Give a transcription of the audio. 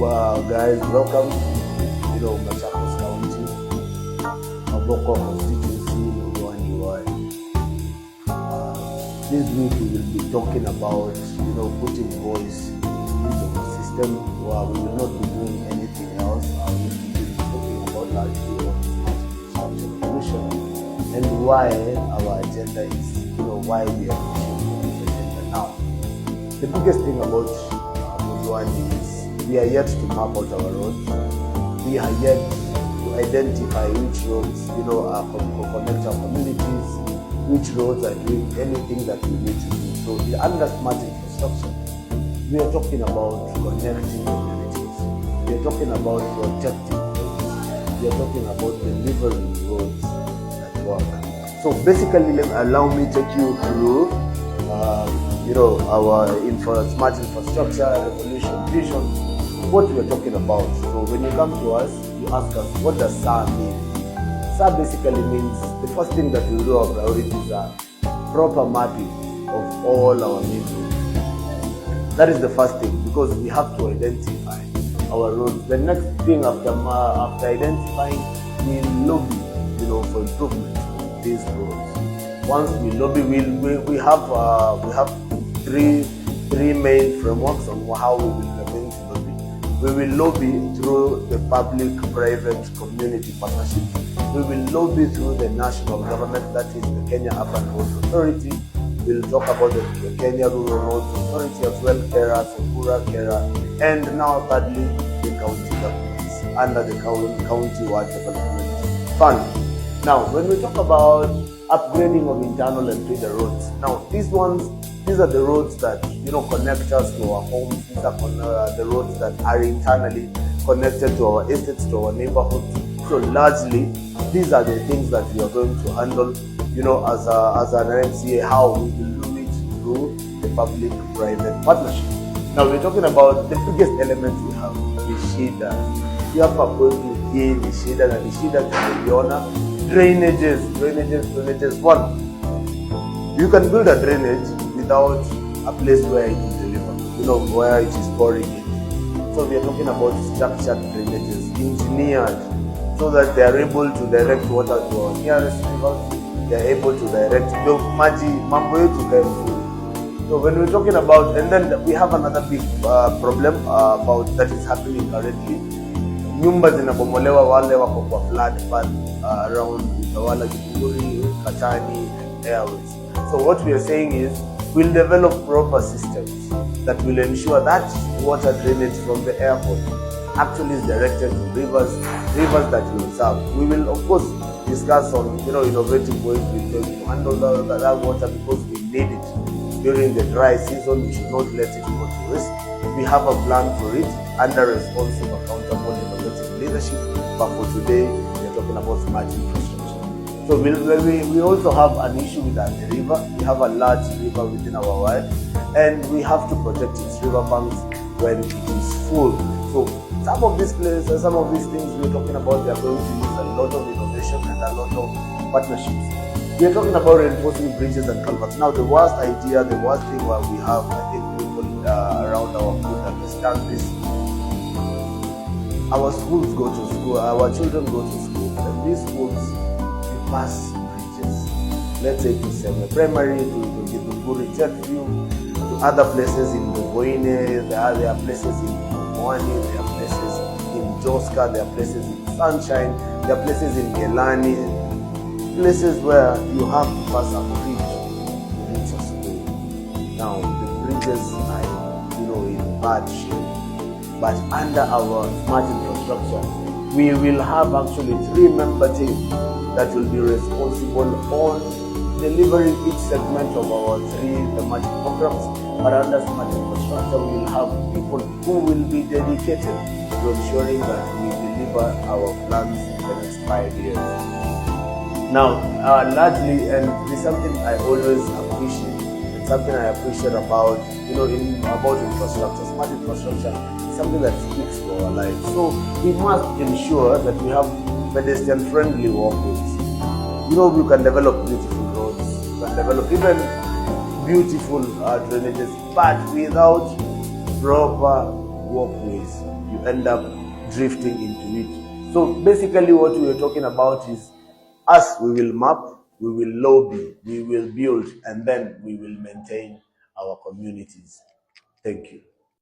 Guys, welcome to Machakos County, Aboko constituency, Luani Ward. This week we will be talking about putting voice into the system. Where we will not be doing anything else. We will be talking about largely on revolution and why our agenda is why we are pushing this agenda now. The biggest thing about Muzwani is we are yet to map out our roads. We are yet to identify which roads, connect our communities, which roads are doing anything that we need to do. So under smart infrastructure, we are talking about connecting communities. We are talking about protecting roads. We are talking about delivering roads that work. So basically, allow me to take you through our smart infrastructure revolution vision, what we are talking about. So when you come to us, you ask us, what does SAR mean? SAR basically means the first thing that we do, our priorities are proper mapping of all our main roads. That is the first thing, because we have to identify our roads. The next thing after identifying, we lobby, for improvement of these roads. Once we lobby, we have three main frameworks on how we will begin to lobby. We will lobby through the public-private community partnership. We will lobby through the national government, that is the Kenya Urban Roads Authority. We'll talk about the Kenya Rural Roads Authority as well, KERA, Sekura, KERA, and now thirdly, the county governments under the County Ward Development Fund. Now, when we talk about upgrading of internal and feeder roads, now these are the roads that connect us to our homes. These are the roads that are internally connected to our estates, to our neighborhoods. So largely, these are the things that we are going to handle, as an MCA, how we will do it through the public-private partnership. Now we're talking about the biggest element we have, the shida. We have a point to gain the shida, and the shida tunaiona drainages. One, you can build a drainage without a place where it will deliver, where it is pouring in. So we are talking about structured drainages, engineered, so that they are able to direct water to our nearest rivers. They are able to direct maji mambo yetu kaefu. So when we're talking about, and then we have another big problem about that is happening currently. Nyumba zinabomolewa, wale wako kwa flood path around Utawala, Githunguri, Katani, Airways. So what we are saying is, we'll develop proper systems that will ensure that water drainage from the airport actually is directed to rivers that will serve. We will of course discuss on innovative ways to handle that water, because we need it during the dry season. We should not let it go to waste. We have a plan for it under responsive, accountable, innovative leadership. But for today, we are talking about smart infrastructure. So we also have an issue with the river. We have a large river within our ward, and we have to protect its river banks when it is full. So some of these places, some of these things we're talking about, they are going to use a lot of innovation and a lot of partnerships. We are talking about reinforcing bridges and culverts. Now the worst idea, the worst thing where we have, I think people around our food understand this. Our schools go to school, our children go to school, and these schools pass bridges. Let's say to semi-primary, to Githunguri, Chetview, to other places in Mugoine, there are places in Mwani, there are places in Joska, there are places in Sunshine, there are places in Gelani, places where you have to pass a bridge to reach a school. Now the bridges are in bad shape, but under our smart infrastructure, we will have actually 3-member team that will be responsible on delivering each segment of our 3 thematic programs. But under smart infrastructure, we will have people who will be dedicated to ensuring that we deliver our plans in the next 5 years. Now, largely, and this is something I always appreciate, and something I appreciate about, about infrastructure, smart infrastructure, is something that speaks to our lives. So we must ensure that we have pedestrian-friendly walkways. We can develop beautiful roads, we can develop even beautiful drainages, but without proper walkways, you end up drifting into it. So basically what we were talking about is us, we will map, we will lobby, we will build, and then we will maintain our communities. Thank you.